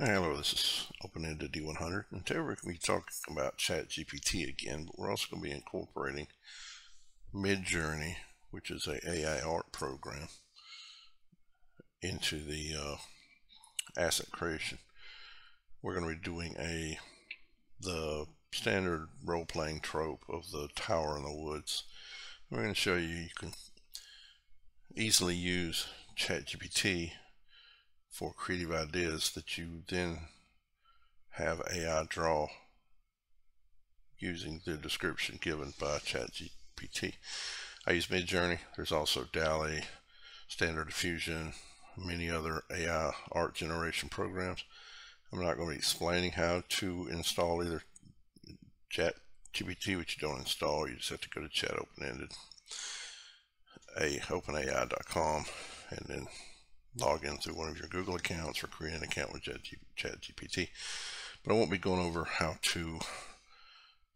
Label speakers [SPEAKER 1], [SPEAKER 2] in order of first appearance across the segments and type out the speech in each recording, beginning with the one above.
[SPEAKER 1] Hello, this is Open-Ended D100, and today we're going to be talking about ChatGPT again, but we're also going to be incorporating MidJourney, which is a AI art program, into the asset creation. We're going to be doing the standard role-playing trope of the tower in the woods. We're going to show you can easily use ChatGPT for creative ideas that you then have AI draw using the description given by ChatGPT. I use MidJourney. There's also DALL-E, Standard Diffusion, many other AI art generation programs. I'm not going to be explaining how to install either ChatGPT, which you don't install. You just have to go to chat openai.com and then log in through one of your Google accounts or create an account with ChatGPT. But I won't be going over how to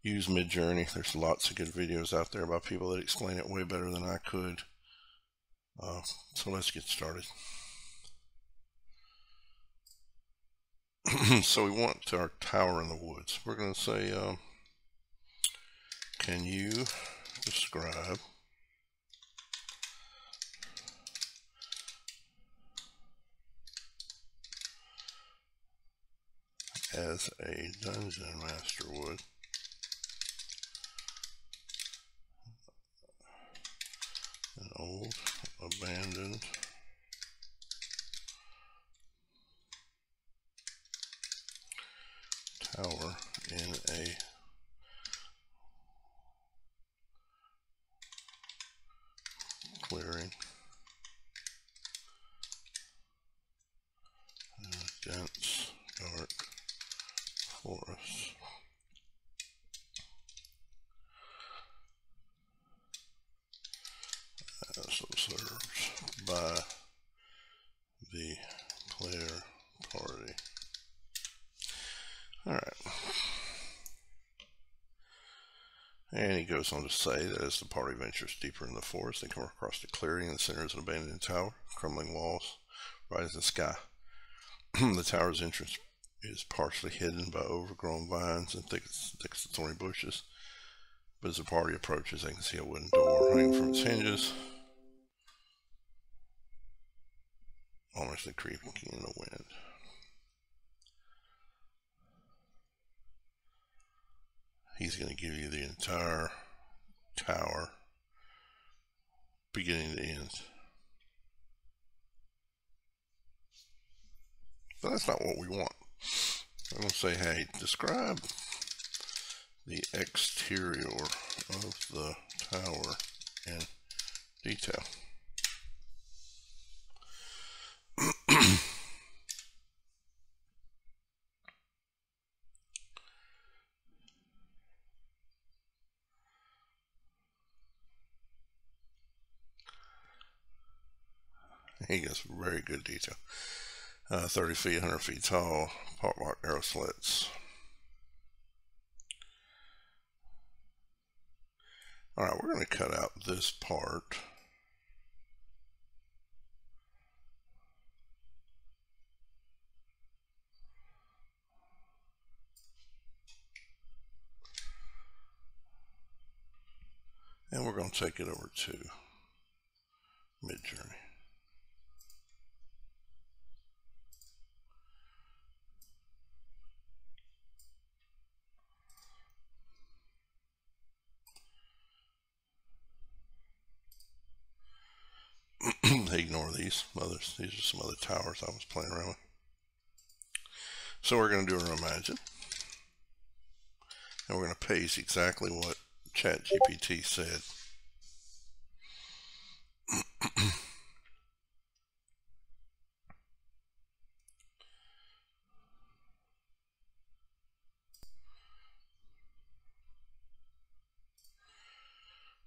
[SPEAKER 1] use MidJourney. There's lots of good videos out there about people that explain it way better than I could. So let's get started. So we want our tower in the woods. We're going to say, can you describe as a dungeon master would an old abandoned tower in a clearing in a dense dark forest. As observed by the player party. Alright. And he goes on to say that as the party ventures deeper in the forest, they come across a clearing in the center is an abandoned tower, crumbling walls, rise in the sky. The tower's entrance is partially hidden by overgrown vines and thick of thorny bushes. But as the party approaches, they can see a wooden door hanging from its hinges, almost creaking in the wind. He's going to give you the entire tower, beginning to end. But that's not what we want. I'm going to say, hey, describe the exterior of the tower in detail. He gets very good detail. 30 feet, 100 feet tall, part lock arrow slits. Alright, we're going to cut out this part. And we're going to take it over to MidJourney. Ignore these others. These are some other towers I was playing around with. So we're going to do our imagine. And we're going to paste exactly what ChatGPT said.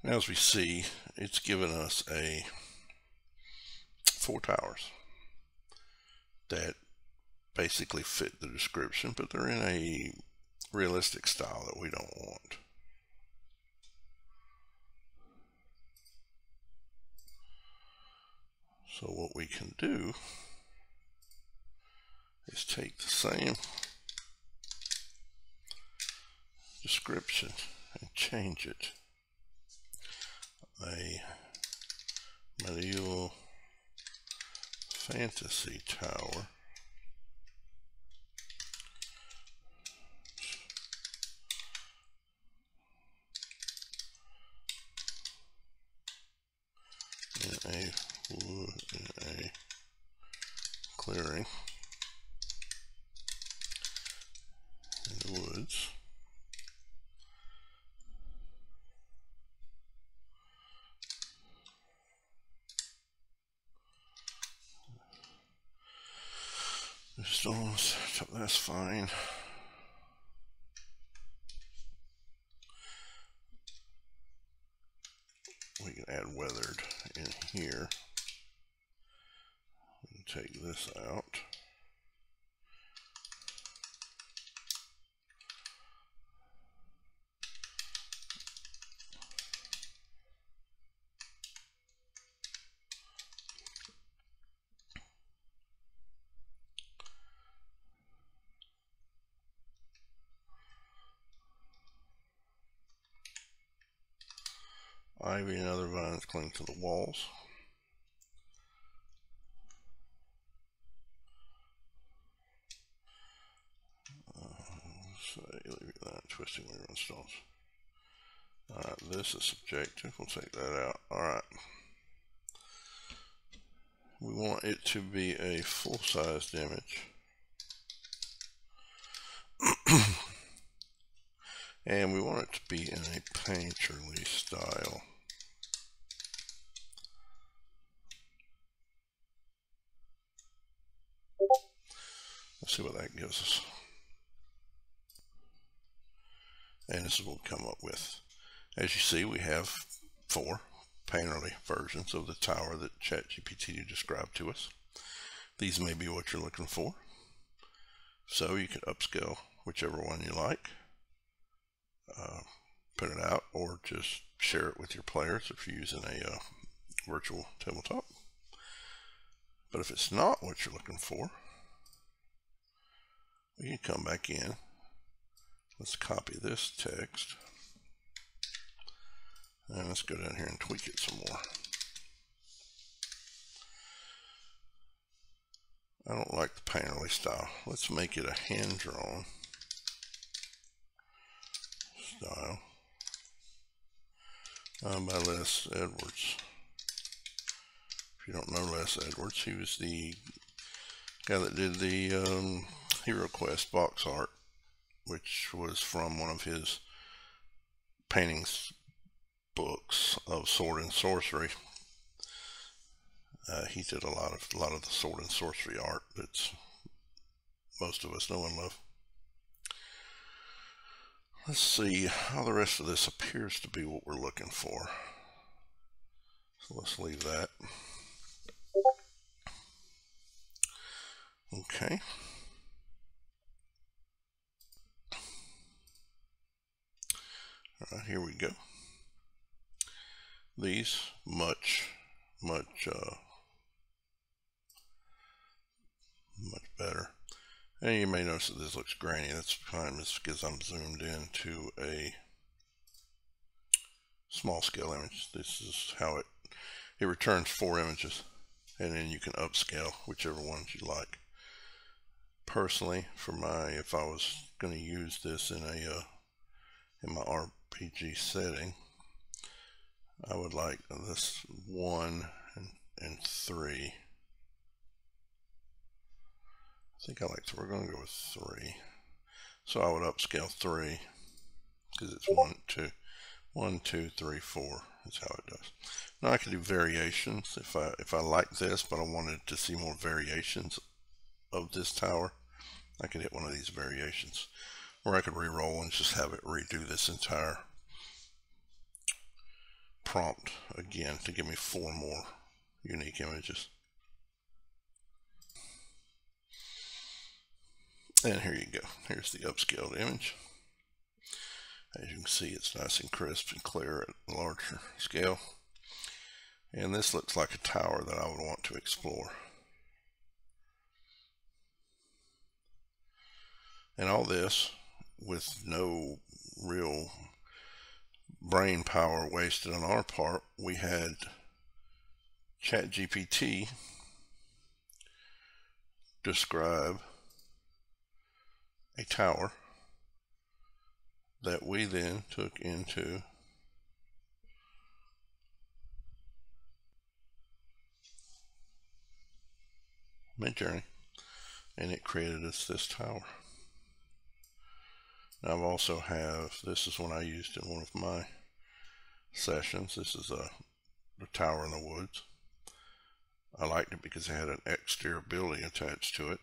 [SPEAKER 1] Now, as we see, it's given us 4 towers that basically fit the description, but they're in a realistic style that we don't want. So what we can do is take the same description and change it. A medieval fantasy tower in a clearing in the woods. Stones, that's fine. We can add weathered in here. We can take this out. Ivy and other vines cling to the walls. Leave that twisting when on stones. Alright, this is subjective. We'll take that out. Alright. We want it to be a full-sized image. And we want it to be in a painterly style. Let's see what that gives us. And this is what we'll come up with. As you see, we have 4 painterly versions of the tower that ChatGPT described to us. These may be what you're looking for. So you can upscale whichever one you like. Put it out, or just share it with your players if you're using a virtual tabletop. But if it's not what you're looking for, we can come back in. Let's copy this text, and let's go down here and tweak it some more. I don't like the painterly style. Let's make it a hand-drawn style by Les Edwards. If you don't know Les Edwards, he was the guy that did the Hero Quest box art, which was from one of his paintings books of sword and sorcery. He did a lot of the sword and sorcery art that most of us know and love. Let's see how the rest of this appears to be what we're looking for. So let's leave that. Okay. All right, here we go. These much better. And you may notice that this looks grainy. That's fine. It's because I'm zoomed into a small scale image. This is how it returns 4 images, and then you can upscale whichever ones you like. Personally, if I was going to use this in my RPG setting, I would like this 1 and 3. I think we're going to go with 3. So I would upscale 3 because it's 1, 2, 3, 4 is how it does. Now I can do variations if I like this, but I wanted to see more variations of this tower. I could hit one of these variations, or I could re-roll and just have it redo this entire prompt again to give me 4 more unique images. And here you go. Here's the upscaled image. As you can see, it's nice and crisp and clear at a larger scale. And this looks like a tower that I would want to explore. And all this with no real brain power wasted on our part. We had ChatGPT describe a tower that we then took into MidJourney, and it created us this tower. Now I've also this is one I used in one of my sessions. This is the tower in the woods. I liked it because it had an exterior ability attached to it.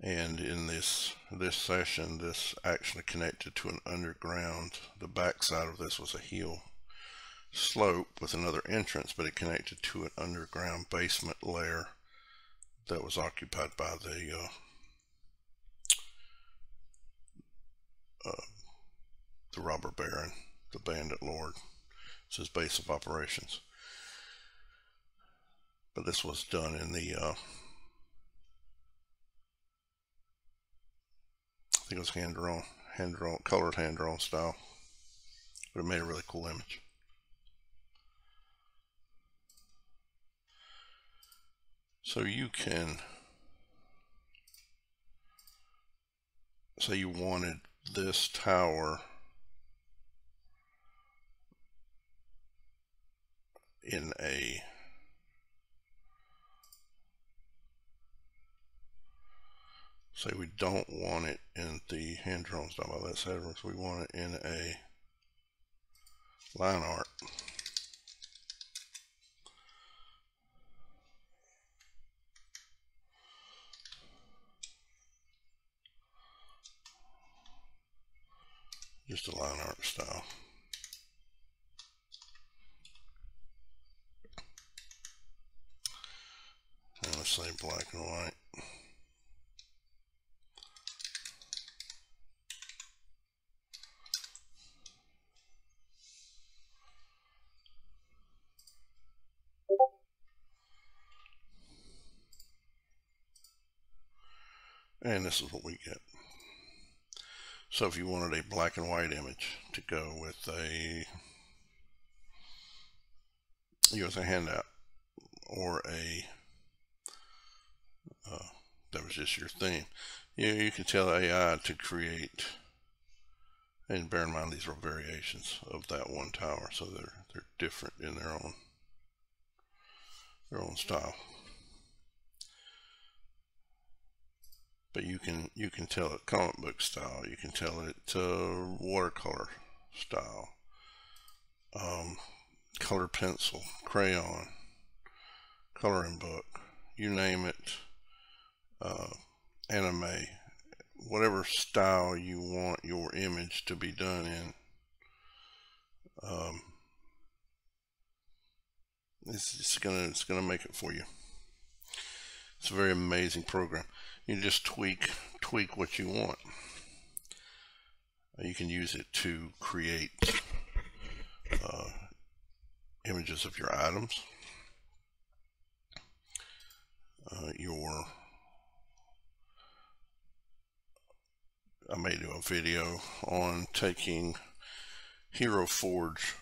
[SPEAKER 1] And in this session, this actually connected to an underground. The back side of this was a hill slope with another entrance, but it connected to an underground basement layer that was occupied by the robber baron, the bandit lord. It's his base of operations. But this was done in the I think it was colored hand-drawn style, but it made a really cool image. So you can say you wanted this tower in a say we don't want it in the hand-drawn style by that side, we want it in a line art. Just a line art style. And let's say black and white. And this is what we get. So if you wanted a black and white image to go with a handout, or that was just your theme, you can tell AI to create, and bear in mind these are variations of that one tower, so they're different in their own style. But you can tell it comic book style, you can tell it watercolor style, color pencil, crayon, coloring book, you name it, anime, whatever style you want your image to be done in. It's gonna make it for you. It's a very amazing program. You just tweak what you want. You can use it to create images of your items, I may do a video on taking Hero Forge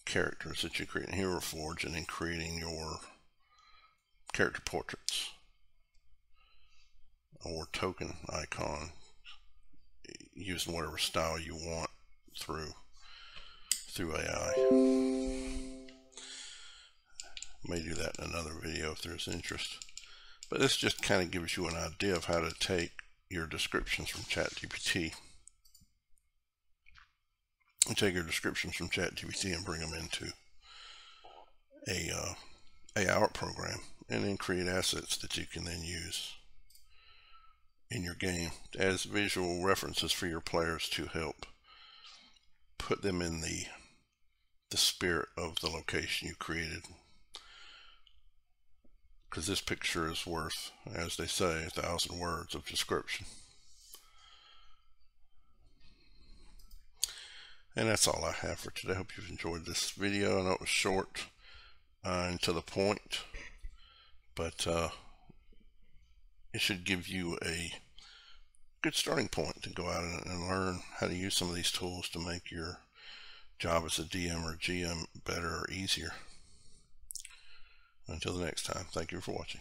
[SPEAKER 1] characters that you create in Hero Forge and then creating your character portraits or token icon using whatever style you want through AI. May do that in another video if there's interest. But this just kind of gives you an idea of how to take your descriptions from ChatGPT. You take your descriptions from ChatGPT and bring them into a art program, and then create assets that you can then use in your game as visual references for your players to help put them in the spirit of the location you created. Because this picture is worth, as they say, 1,000 words of description. And that's all I have for today. I hope you've enjoyed this video. I know it was short and to the point, but it should give you good starting point to go out and learn how to use some of these tools to make your job as a DM or GM better or easier. Until the next time, thank you for watching.